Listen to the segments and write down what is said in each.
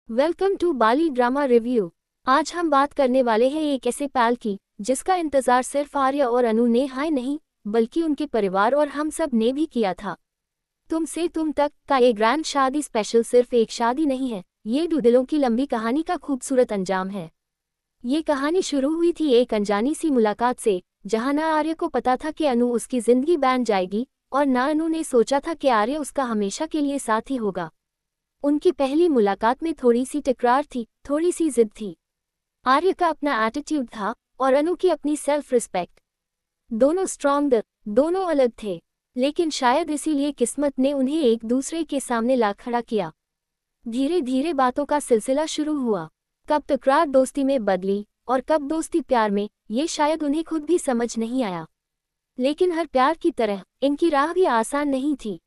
Welcome to Bali drama review. आज हम बात करने वाले हैं एक ऐसे पैल की जिसका इंतजार सिर्फ आर्य और अनु ने हाय नहीं बल्कि उनके परिवार और हम सब ने भी किया था। तुम से तुम तक का ये ग्रैंड शादी स्पेशल सिर्फ एक शादी नहीं है, ये दो दिलों की लंबी कहानी का खूबसूरत अंजाम है। ये कहानी शुरू हुई थी एक अनजानी सी मुलाकात से, जहां न आर्य को पता था कि अनु उसकी जिंदगी बन जाएगी और न अनु ने सोचा था कि आर्य उसका हमेशा के लिए साथी होगा। उनकी पहली मुलाकात में थोड़ी सी तकरार थी, थोड़ी सी जिद थी। आर्य का अपना एटीट्यूड था और अनु की अपनी सेल्फ रिस्पेक्ट। दोनों स्ट्रॉन्ग, दोनों अलग थे, लेकिन शायद इसीलिए किस्मत ने उन्हें एक दूसरे के सामने ला खड़ा किया। धीरे धीरे बातों का सिलसिला शुरू हुआ। कब तकरार दोस्ती में बदली और कब दोस्ती प्यार में, ये शायद उन्हें खुद भी समझ नहीं आया। लेकिन हर प्यार की तरह इनकी राह भी आसान नहीं थी।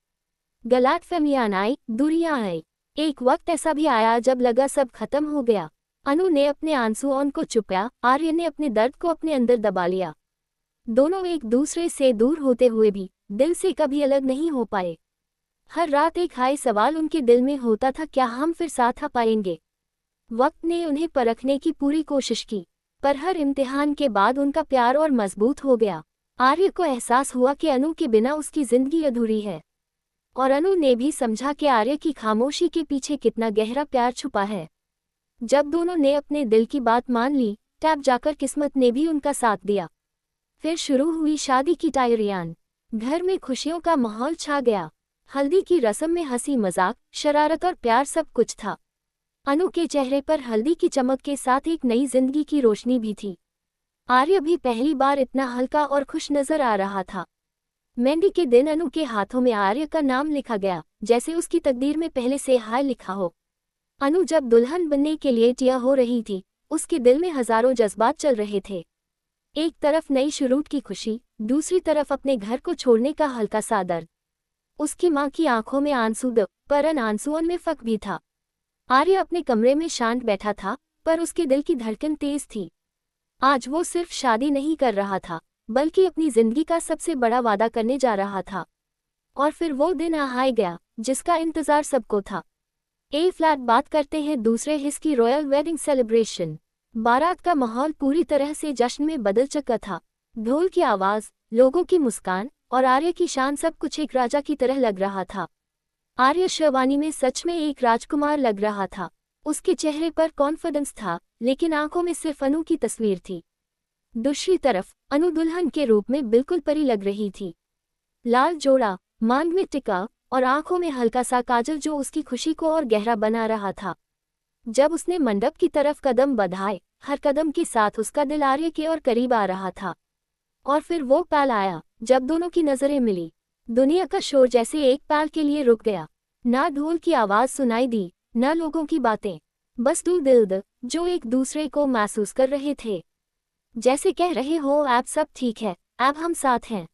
गलतफहमियां आई, दूरियां आई। एक वक्त ऐसा भी आया जब लगा सब खत्म हो गया। अनु ने अपने आंसुओं को छुपाया, आर्य ने अपने दर्द को अपने अंदर दबा लिया। दोनों एक दूसरे से दूर होते हुए भी दिल से कभी अलग नहीं हो पाए। हर रात एक हाई सवाल उनके दिल में होता था, क्या हम फिर साथ आ पाएंगे। वक्त ने उन्हें परखने की पूरी कोशिश की, पर हर इम्तिहान के बाद उनका प्यार और मजबूत हो गया। आर्य को एहसास हुआ कि अनु के बिना उसकी जिंदगी अधूरी है, और अनु ने भी समझा कि आर्य की खामोशी के पीछे कितना गहरा प्यार छुपा है। जब दोनों ने अपने दिल की बात मान ली, तब जाकर किस्मत ने भी उनका साथ दिया। फिर शुरू हुई शादी की तैयारियां। घर में खुशियों का माहौल छा गया। हल्दी की रस्म में हंसी मजाक, शरारत और प्यार सब कुछ था। अनु के चेहरे पर हल्दी की चमक के साथ एक नई जिंदगी की रोशनी भी थी। आर्य भी पहली बार इतना हल्का और खुश नजर आ रहा था। मेहंदी के दिन अनु के हाथों में आर्य का नाम लिखा गया, जैसे उसकी तकदीर में पहले से हाय लिखा हो। अनु जब दुल्हन बनने के लिए तैयार हो रही थी, उसके दिल में हजारों जज्बात चल रहे थे। एक तरफ नई शुरू की खुशी, दूसरी तरफ अपने घर को छोड़ने का हल्का सा दर्द। उसकी माँ की आंखों में आंसू पर उन आंसुओं में फर्क भी था। आर्य अपने कमरे में शांत बैठा था, पर उसके दिल की धड़कन तेज थी। आज वो सिर्फ शादी नहीं कर रहा था, बल्कि अपनी जिंदगी का सबसे बड़ा वादा करने जा रहा था। और फिर वो दिन आ गया जिसका इंतजार सबको था। ए फ्लैट बात करते हैं दूसरे हिस्से की रॉयल वेडिंग सेलिब्रेशन। बारात का माहौल पूरी तरह से जश्न में बदल चुका था। ढोल की आवाज, लोगों की मुस्कान और आर्य की शान, सब कुछ एक राजा की तरह लग रहा था। आर्य शेरवानी में सच में एक राजकुमार लग रहा था। उसके चेहरे पर कॉन्फिडेंस था, लेकिन आंखों में सिर्फ अनु की तस्वीर थी। दूसरी तरफ अनु दुल्हन के रूप में बिल्कुल परी लग रही थी। लाल जोड़ा, मांग में टिका और आंखों में हल्का सा काजल, जो उसकी खुशी को और गहरा बना रहा था। जब उसने मंडप की तरफ कदम बढ़ाए, हर कदम के साथ उसका दिल आर्य के और करीब आ रहा था। और फिर वो पल आया जब दोनों की नजरें मिली। दुनिया का शोर जैसे एक पल के लिए रुक गया। ना ढोल की आवाज सुनाई दी, न लोगों की बातें, बस दो दिल जो एक दूसरे को महसूस कर रहे थे। जैसे कह रहे हो, अब सब ठीक है, अब हम साथ हैं।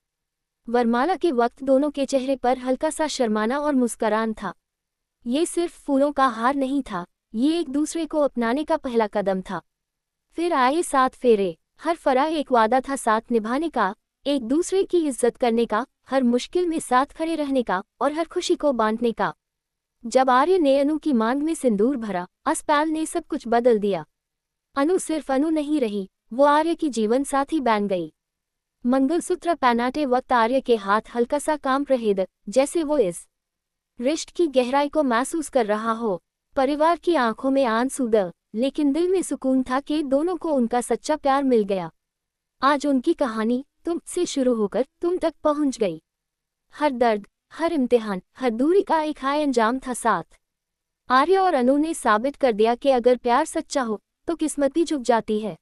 वरमाला के वक्त दोनों के चेहरे पर हल्का सा शर्माना और मुस्कुरान था। ये सिर्फ फूलों का हार नहीं था, ये एक दूसरे को अपनाने का पहला कदम था। फिर आए 7 फेरे। हर फरा एक वादा था साथ निभाने का, एक दूसरे की इज्जत करने का, हर मुश्किल में साथ खड़े रहने का और हर खुशी को बांटने का। जब आर्य ने अनु की मांग में सिंदूर भरा, उस पल ने सब कुछ बदल दिया। अनु सिर्फ अनु नहीं रही, वो आर्य की जीवन साथी बन गई। मंगलसूत्र पहनाते वक्त आर्य के हाथ हल्का सा कांप रहे थे, जैसे वो इस रिश्ते की गहराई को महसूस कर रहा हो। परिवार की आंखों में आंसू थे, लेकिन दिल में सुकून था कि दोनों को उनका सच्चा प्यार मिल गया। आज उनकी कहानी तुम से शुरू होकर तुम तक पहुंच गई। हर दर्द, हर इम्तिहान, हर दूरी का एक हाय अंजाम था साथ। आर्य और अनु ने साबित कर दिया कि अगर प्यार सच्चा हो तो किस्मत भी झुक जाती है।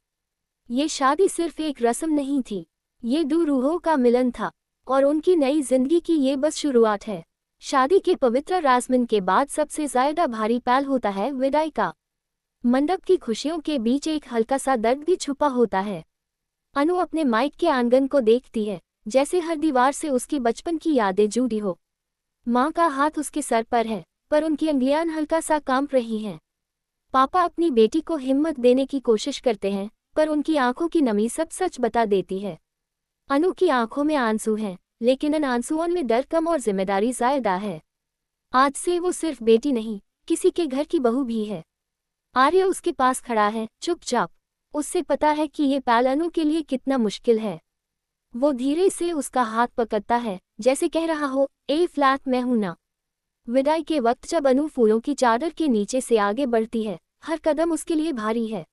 ये शादी सिर्फ एक रस्म नहीं थी, ये दो रूहों का मिलन था, और उनकी नई जिंदगी की ये बस शुरुआत है। शादी के पवित्र रस्म के बाद सबसे ज्यादा भारी पल होता है विदाई का। मंडप की खुशियों के बीच एक हल्का सा दर्द भी छुपा होता है। अनु अपने माइक के आंगन को देखती है, जैसे हर दीवार से उसकी बचपन की यादें जुड़ी हो। माँ का हाथ उसके सर पर है, पर उनकी अंगुलियां हल्का सा कांप रही हैं। पापा अपनी बेटी को हिम्मत देने की कोशिश करते हैं, पर उनकी आंखों की नमी सब सच बता देती है। अनु की आंखों में आंसू हैं, लेकिन इन आंसुओं में डर कम और जिम्मेदारी ज्यादा है। आज से वो सिर्फ बेटी नहीं, किसी के घर की बहू भी है। आर्य उसके पास खड़ा है, चुपचाप। उससे पता है कि ये पल अनु के लिए कितना मुश्किल है। वो धीरे से उसका हाथ पकड़ता है, जैसे कह रहा हो, ए फ्लैट मैं हूं ना। विदाई के वक्त जब अनु फूलों की चादर के नीचे से आगे बढ़ती है, हर कदम उसके लिए भारी है।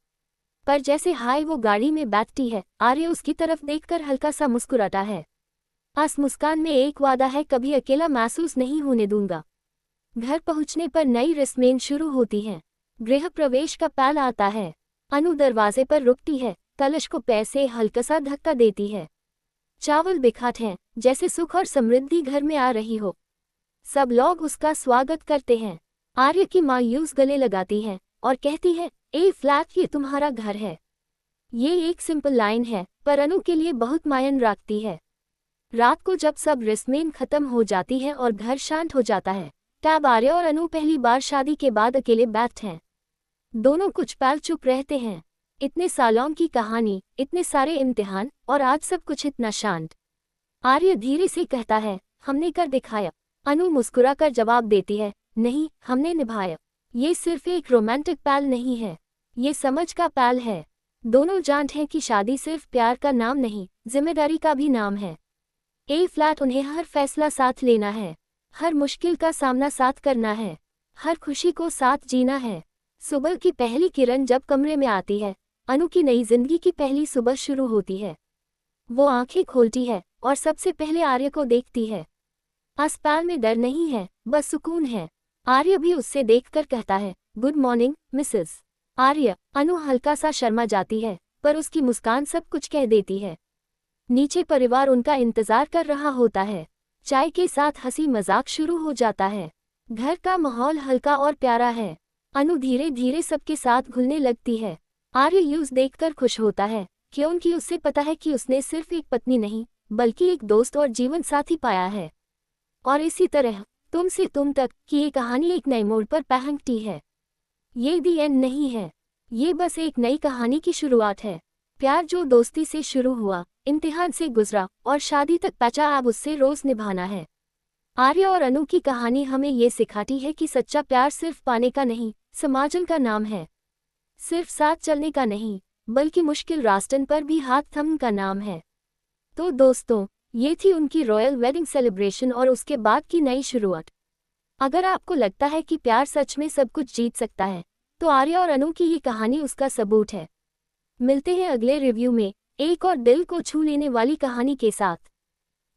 पर जैसे हाय वो गाड़ी में बैठती है, आर्य उसकी तरफ देखकर हल्का सा मुस्कुराता है। इस मुस्कान में एक वादा है, कभी अकेला महसूस नहीं होने दूंगा। घर पहुंचने पर नई रस्में शुरू होती हैं। गृह प्रवेश का पल आता है। अनु दरवाजे पर रुकती है, कलश को पैर से हल्का सा धक्का देती है। चावल बिखाते हैं, जैसे सुख और समृद्धि घर में आ रही हो। सब लोग उसका स्वागत करते हैं। आर्य की मायूस गले लगाती है और कहती है, ए फ्लैट ये तुम्हारा घर है। ये एक सिंपल लाइन है, पर अनु के लिए बहुत मायने रखती है। रात को जब सब रस्में खत्म हो जाती है और घर शांत हो जाता है, तब आर्य और अनु पहली बार शादी के बाद अकेले बैठते हैं। दोनों कुछ पल चुप रहते हैं। इतने सालों की कहानी, इतने सारे इम्तिहान, और आज सब कुछ इतना शांत। आर्य धीरे से कहता है, हमने कर दिखाया। अनु मुस्कुरा कर जवाब देती है, नहीं, हमने निभाया। ये सिर्फ एक रोमांटिक पल नहीं है, ये समझ का पल है। दोनों जानते हैं कि शादी सिर्फ प्यार का नाम नहीं, जिम्मेदारी का भी नाम है। ए फ्लैट उन्हें हर फैसला साथ लेना है, हर मुश्किल का सामना साथ करना है, हर खुशी को साथ जीना है। सुबह की पहली किरण जब कमरे में आती है, अनु की नई जिंदगी की पहली सुबह शुरू होती है। वो आंखें खोलती है और सबसे पहले आर्य को देखती है। अस्पताल में डर नहीं है, बस सुकून है। आर्य भी उससे देखकर कहता है, गुड मॉर्निंग मिसेस आर्य। अनु हल्का सा शर्मा जाती है, पर उसकी मुस्कान सब कुछ कह देती है। नीचे परिवार उनका इंतजार कर रहा होता है। चाय के साथ हंसी मजाक शुरू हो जाता है। घर का माहौल हल्का और प्यारा है। अनु धीरे धीरे सबके साथ घुलने लगती है। आर्य यूज देखकर खुश होता है, क्योंकि उससे पता है कि उसने सिर्फ एक पत्नी नहीं, बल्कि एक दोस्त और जीवन साथी पाया है। और इसी तरह तुम से तुम तक की ये कहानी एक नए मोड़ पर पहुंचती है। ये दी एंड नहीं है, ये बस एक नई कहानी की शुरुआत है। प्यार जो दोस्ती से शुरू हुआ, इम्तिहान से गुजरा और शादी तक पहुंचा, अब उससे रोज निभाना है। आर्य और अनु की कहानी हमें ये सिखाती है कि सच्चा प्यार सिर्फ पाने का नहीं, समाजन का नाम है। सिर्फ साथ चलने का नहीं, बल्कि मुश्किल रास्तन पर भी हाथ थमने का नाम है। तो दोस्तों, ये थी उनकी रॉयल वेडिंग सेलिब्रेशन और उसके बाद की नई शुरुआत। अगर आपको लगता है कि प्यार सच में सब कुछ जीत सकता है, तो आर्य और अनु की ये कहानी उसका सबूत है। मिलते हैं अगले रिव्यू में एक और दिल को छू लेने वाली कहानी के साथ।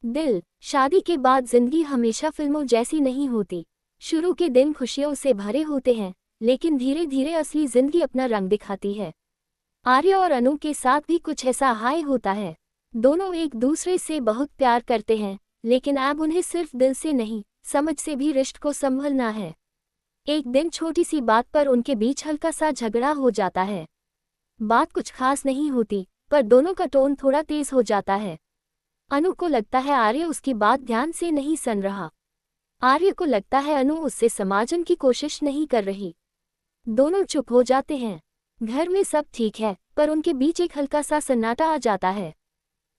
दिल। शादी के बाद जिंदगी हमेशा फिल्मों जैसी नहीं होती। शुरू के दिन खुशियों से भरे होते हैं, लेकिन धीरे धीरे असली जिंदगी अपना रंग दिखाती है। आर्य और अनु के साथ भी कुछ ऐसा हाय होता है। दोनों एक दूसरे से बहुत प्यार करते हैं, लेकिन अब उन्हें सिर्फ दिल से नहीं, समझ से भी रिश्ते को संभलना है। एक दिन छोटी सी बात पर उनके बीच हल्का सा झगड़ा हो जाता है। बात कुछ खास नहीं होती, पर दोनों का टोन थोड़ा तेज हो जाता है। अनु को लगता है आर्य उसकी बात ध्यान से नहीं सुन रहा। आर्य को लगता है अनु उससे समझने की कोशिश नहीं कर रही। दोनों चुप हो जाते हैं। घर में सब ठीक है, पर उनके बीच एक हल्का सा सन्नाटा आ जाता है।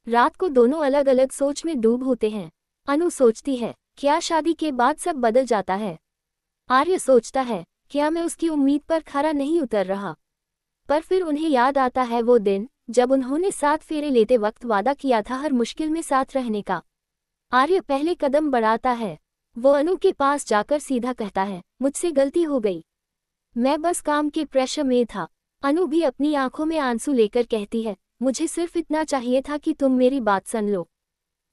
रात को दोनों अलग अलग सोच में डूब होते हैं। अनु सोचती है, क्या शादी के बाद सब बदल जाता है? आर्य सोचता है, क्या मैं उसकी उम्मीद पर खरा नहीं उतर रहा? पर फिर उन्हें याद आता है वो दिन जब उन्होंने साथ फेरे लेते वक्त वादा किया था हर मुश्किल में साथ रहने का। आर्य पहले कदम बढ़ाता है। वो अनु के पास जाकर सीधा कहता है, मुझसे गलती हो गई, मैं बस काम के प्रेशर में था। अनु भी अपनी आंखों में आंसू लेकर कहती है, मुझे सिर्फ इतना चाहिए था कि तुम मेरी बात सुन लो।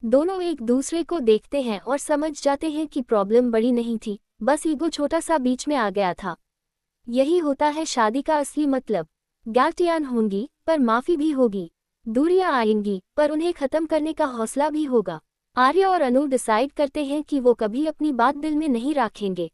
दोनों एक दूसरे को देखते हैं और समझ जाते हैं कि प्रॉब्लम बड़ी नहीं थी, बस ईगो छोटा सा बीच में आ गया था। यही होता है शादी का असली मतलब। गलतियां होंगी, पर माफी भी होगी। दूरियां आएंगी, पर उन्हें खत्म करने का हौसला भी होगा। आर्य और अनु डिसाइड करते हैं कि वो कभी अपनी बात दिल में नहीं रखेंगे।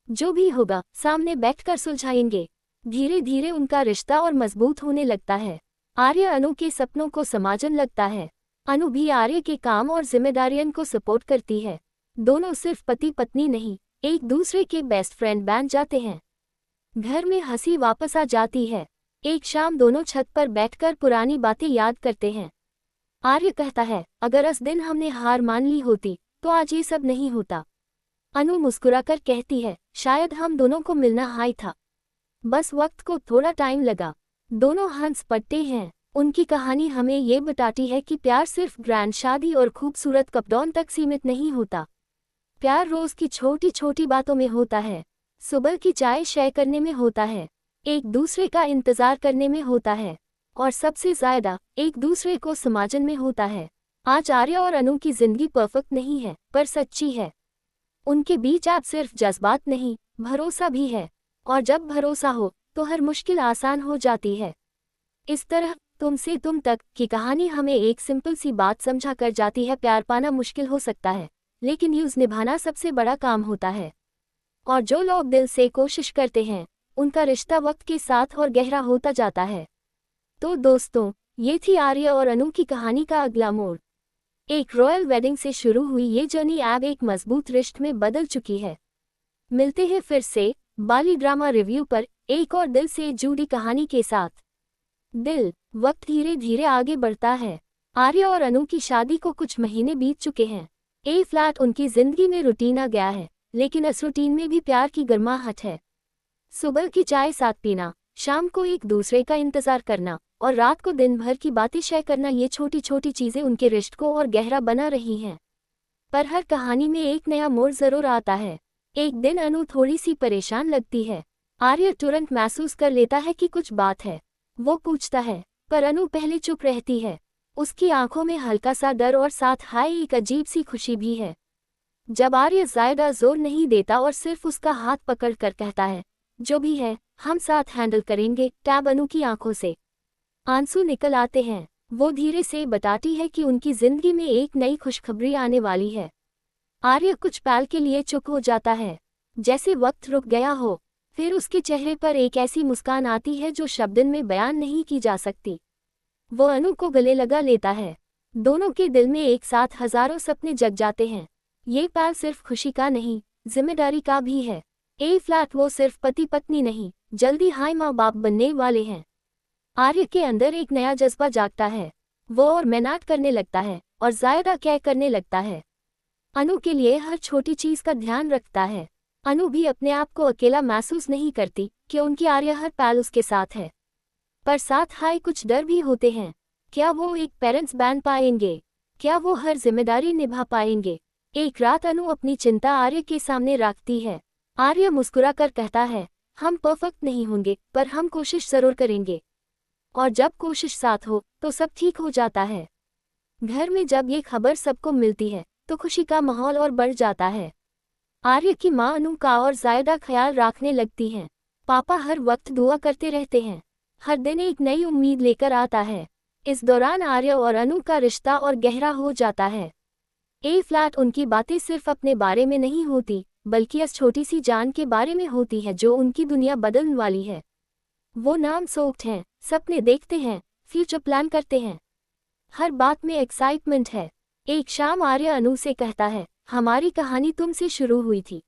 जो भी होगा सामने बैठकर सुलझाएंगे। धीरे धीरे उनका रिश्ता और मजबूत होने लगता है। आर्य अनु के सपनों को समझने लगता है। अनु भी आर्य के काम और जिम्मेदारियों को सपोर्ट करती है। दोनों सिर्फ पति पत्नी नहीं, एक दूसरे के बेस्ट फ्रेंड बन जाते हैं। घर में हंसी वापस आ जाती है। एक शाम दोनों छत पर बैठकर पुरानी बातें याद करते हैं। आर्य कहता है, अगर उस दिन हमने हार मान ली होती तो आज ये सब नहीं होता। अनु मुस्कुराकर कहती है, शायद हम दोनों को मिलना हाय था। बस वक्त को थोड़ा टाइम लगा। दोनों हंस पड़ते हैं। उनकी कहानी हमें ये बताती है कि प्यार सिर्फ ग्रैंड शादी और खूबसूरत कपड़ों तक सीमित नहीं होता। प्यार रोज की छोटी छोटी बातों में होता है। सुबह की चाय शेयर करने में होता है, एक दूसरे का इंतजार करने में होता है, और सबसे ज्यादा एक दूसरे को समझने में होता है। आज आर्या और अनु की जिंदगी परफेक्ट नहीं है, पर सच्ची है। उनके बीच अब सिर्फ जज्बात नहीं, भरोसा भी है। और जब भरोसा हो तो हर मुश्किल आसान हो जाती है। इस तरह तुमसे तुम तक की कहानी हमें एक सिंपल सी बात समझा कर जाती है, प्यार पाना मुश्किल हो सकता है, लेकिन यूज निभाना सबसे बड़ा काम होता है। और जो लोग दिल से कोशिश करते हैं, उनका रिश्ता वक्त के साथ और गहरा होता जाता है। तो दोस्तों, ये थी आर्या और अनु की कहानी का अगला मोड़। एक रॉयल वेडिंग से शुरू हुई ये जर्नी अब एक मजबूत रिश्ते में बदल चुकी है। मिलते हैं फिर से बाली ड्रामा रिव्यू पर एक और दिल से जुड़ी कहानी के साथ। वक्त धीरे धीरे आगे बढ़ता है। आर्या और अनु की शादी को कुछ महीने बीत चुके हैं। ए फ्लैट उनकी जिंदगी में रूटीन आ गया है, लेकिन इस रूटीन में भी प्यार की गर्माहट है। सुबह की चाय साथ पीना, शाम को एक दूसरे का इंतजार करना और रात को दिन भर की बातें शेयर करना, ये छोटी छोटी चीजें उनके रिश्ते को और गहरा बना रही हैं। पर हर कहानी में एक नया मोड़ जरूर आता है। एक दिन अनु थोड़ी सी परेशान लगती है। आर्या तुरंत महसूस कर लेता है कि कुछ बात है। वो पूछता है, पर अनु पहले चुप रहती है। उसकी आंखों में हल्का सा डर और साथ हाय एक अजीब सी खुशी भी है। जब आर्या ज्यादा जोर नहीं देता और सिर्फ उसका हाथ पकड़ कर कहता है, जो भी है हम साथ हैंडल करेंगे, तब अनु की आंखों से आंसू निकल आते हैं। वो धीरे से बताती है कि उनकी जिंदगी में एक नई खुशखबरी आने वाली है। आर्या कुछ पल के लिए चुप हो जाता है, जैसे वक्त रुक गया हो। फिर उसके चेहरे पर एक ऐसी मुस्कान आती है जो शब्दों में बयान नहीं की जा सकती। वो अनु को गले लगा लेता है। दोनों के दिल में एक साथ हजारों सपने जग जाते हैं। ये पल सिर्फ खुशी का नहीं, जिम्मेदारी का भी है। ए फ्लैट वो सिर्फ पति पत्नी नहीं, जल्दी हाय माँ बाप बनने वाले हैं। आर्य के अंदर एक नया जज्बा जागता है। वो और मेहनत करने लगता है और ज्यादा केयर करने लगता है। अनु के लिए हर छोटी चीज का ध्यान रखता है। अनु भी अपने आप को अकेला महसूस नहीं करती कि उनकी आर्या हर पल उसके साथ है। पर साथ हाय कुछ डर भी होते हैं। क्या वो एक पेरेंट्स बन पाएंगे? क्या वो हर जिम्मेदारी निभा पाएंगे? एक रात अनु अपनी चिंता आर्य के सामने रखती है। आर्य मुस्कुरा कर कहता है, हम परफेक्ट नहीं होंगे, पर हम कोशिश जरूर करेंगे। और जब कोशिश साथ हो तो सब ठीक हो जाता है। घर में जब ये खबर सबको मिलती है तो खुशी का माहौल और बढ़ जाता है। आर्य की माँ अनु का और ज्यादा ख्याल रखने लगती हैं। पापा हर वक्त दुआ करते रहते हैं। हर दिन एक नई उम्मीद लेकर आता है। इस दौरान आर्य और अनु का रिश्ता और गहरा हो जाता है। ए फ्लैट उनकी बातें सिर्फ अपने बारे में नहीं होती, बल्कि इस छोटी सी जान के बारे में होती है जो उनकी दुनिया बदलने वाली है। वो नाम सोक्ड हैं, सपने देखते हैं, फ्यूचर प्लान करते हैं। हर बात में एक्साइटमेंट है। एक शाम आर्य अनु से कहता है, हमारी कहानी तुमसे शुरू हुई थी।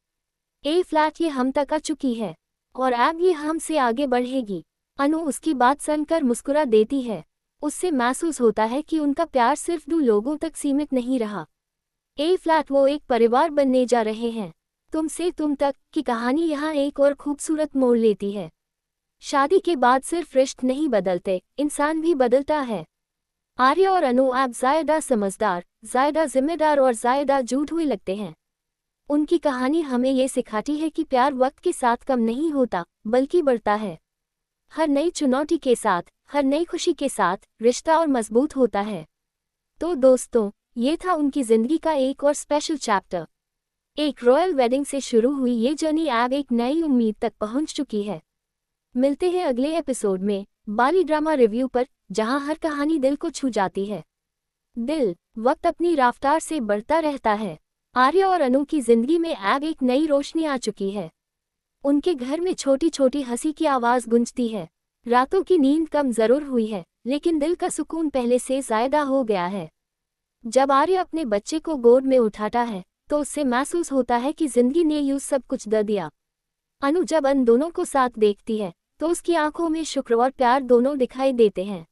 ए फ्लैट ये हम तक आ चुकी है और अब ये हमसे आगे बढ़ेगी। अनु उसकी बात सुनकर मुस्कुरा देती है। उससे महसूस होता है कि उनका प्यार सिर्फ दो लोगों तक सीमित नहीं रहा। ए फ्लैट वो एक परिवार बनने जा रहे हैं। तुमसे तुम तक की कहानी यहाँ एक और खूबसूरत मोड़ लेती है। शादी के बाद सिर्फ रिश्ते नहीं बदलते, इंसान भी बदलता है। आर्य और अनु अब ज्यादा समझदार, ज्यादा जिम्मेदार और ज्यादा जुट हुए लगते हैं। उनकी कहानी हमें ये सिखाती है कि प्यार वक्त के साथ कम नहीं होता, बल्कि बढ़ता है। हर नई चुनौती के साथ, हर नई खुशी के साथ रिश्ता और मजबूत होता है। तो दोस्तों, ये था उनकी जिंदगी का एक और स्पेशल चैप्टर। एक रॉयल वेडिंग से शुरू हुई ये जर्नी अब एक नई उम्मीद तक पहुंच चुकी है। मिलते हैं अगले एपिसोड में बाली ड्रामा रिव्यू पर, जहां हर कहानी दिल को छू जाती है। वक्त अपनी रफ्तार से बढ़ता रहता है। आर्य और अनु की जिंदगी में अब एक नई रोशनी आ चुकी है। उनके घर में छोटी छोटी हंसी की आवाज गूंजती है। रातों की नींद कम जरूर हुई है, लेकिन दिल का सुकून पहले से ज्यादा हो गया है। जब आर्य अपने बच्चे को गोद में उठाता है तो उससे महसूस होता है कि जिंदगी ने यूं सब कुछ दे दिया। अनु जब इन दोनों को साथ देखती है तो उसकी आंखों में शुक्र और प्यार दोनों दिखाई देते हैं।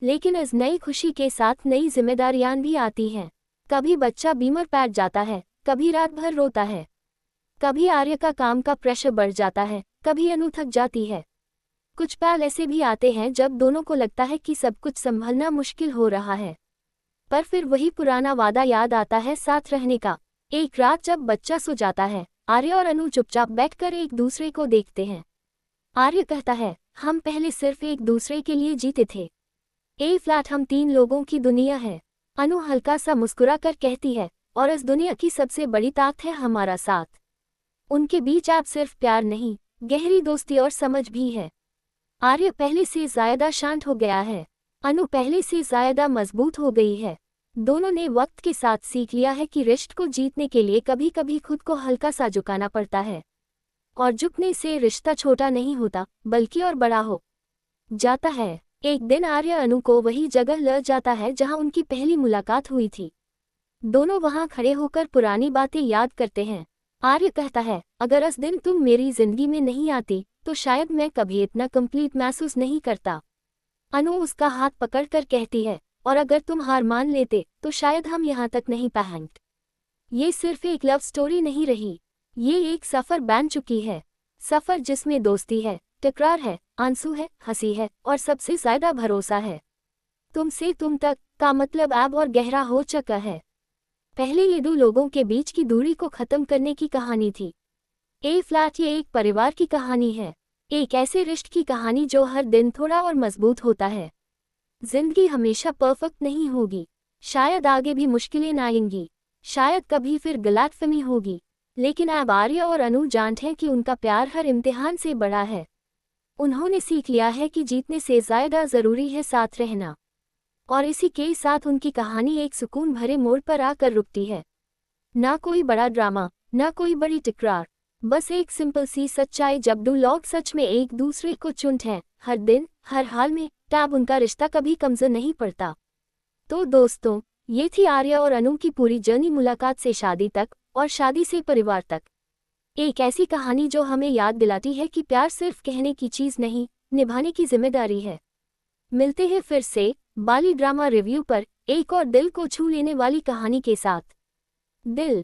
लेकिन इस नई खुशी के साथ नई जिम्मेदारियां भी आती हैं। कभी बच्चा बीमार पड़ जाता है, कभी रात भर रोता है, कभी आर्य का काम का प्रेशर बढ़ जाता है, कभी अनु थक जाती है। कुछ पल ऐसे भी आते हैं जब दोनों को लगता है कि सब कुछ संभलना मुश्किल हो रहा है, पर फिर वही पुराना वादा याद आता है साथ रहने का। एक रात जब बच्चा सो जाता है, आर्य और अनु चुपचाप बैठकर एक दूसरे को देखते हैं। आर्य कहता है, हम पहले सिर्फ एक दूसरे के लिए जीते थे। ए फ्लैट हम 3 लोगों की दुनिया है। अनु हल्का सा मुस्कुरा कर कहती है, और इस दुनिया की सबसे बड़ी ताकत है हमारा साथ। उनके बीच अब सिर्फ प्यार नहीं, गहरी दोस्ती और समझ भी है। आर्य पहले से ज्यादा शांत हो गया है, अनु पहले से ज्यादा मजबूत हो गई है। दोनों ने वक्त के साथ सीख लिया है कि रिश्ते को जीतने के लिए कभी कभी खुद को हल्का सा झुकाना पड़ता है, और झुकने से रिश्ता छोटा नहीं होता बल्कि और बड़ा हो जाता है। एक दिन आर्य अनु को वही जगह ले जाता है जहां उनकी पहली मुलाकात हुई थी। दोनों वहां खड़े होकर पुरानी बातें याद करते हैं। आर्य कहता है, अगर इस दिन तुम मेरी जिंदगी में नहीं आती तो शायद मैं कभी इतना कंप्लीट महसूस नहीं करता। अनु उसका हाथ पकड़कर कहती है, और अगर तुम हार मान लेते तो शायद हम यहाँ तक नहीं पहुंचते। ये सिर्फ एक लव स्टोरी नहीं रही, ये एक सफ़र बन चुकी है। सफ़र जिसमें दोस्ती है, टकरार है, आंसू है, हंसी है और सबसे ज्यादा भरोसा है। तुमसे तुम तक का मतलब अब और गहरा हो चुका है। पहले ये 2 लोगों के बीच की दूरी को खत्म करने की कहानी थी। ए फ्लैट ये एक परिवार की कहानी है, एक ऐसे रिश्ते की कहानी जो हर दिन थोड़ा और मजबूत होता है। जिंदगी हमेशा परफेक्ट नहीं होगी, शायद आगे भी मुश्किलें आएंगी, शायद कभी फिर गलतफहमी होगी, लेकिन अब आर्य और अनु जानते हैं कि उनका प्यार हर इम्तिहान से बड़ा है। उन्होंने सीख लिया है कि जीतने से ज्यादा जरूरी है साथ रहना, और इसी के साथ उनकी कहानी एक सुकून भरे मोड़ पर आकर रुकती है। ना कोई बड़ा ड्रामा, ना कोई बड़ी टकरार, बस एक सिंपल सी सच्चाई। जब 2 लोग सच में एक दूसरे को चुनते हैं, हर दिन हर हाल में, तब उनका रिश्ता कभी कमजोर नहीं पड़ता। तो दोस्तों, ये थी आर्य और अनु की पूरी जर्नी, मुलाकात से शादी तक और शादी से परिवार तक। एक ऐसी कहानी जो हमें याद दिलाती है कि प्यार सिर्फ कहने की चीज़ नहीं, निभाने की जिम्मेदारी है। मिलते हैं फिर से बाली ड्रामा रिव्यू पर एक और दिल को छू लेने वाली कहानी के साथ। दिल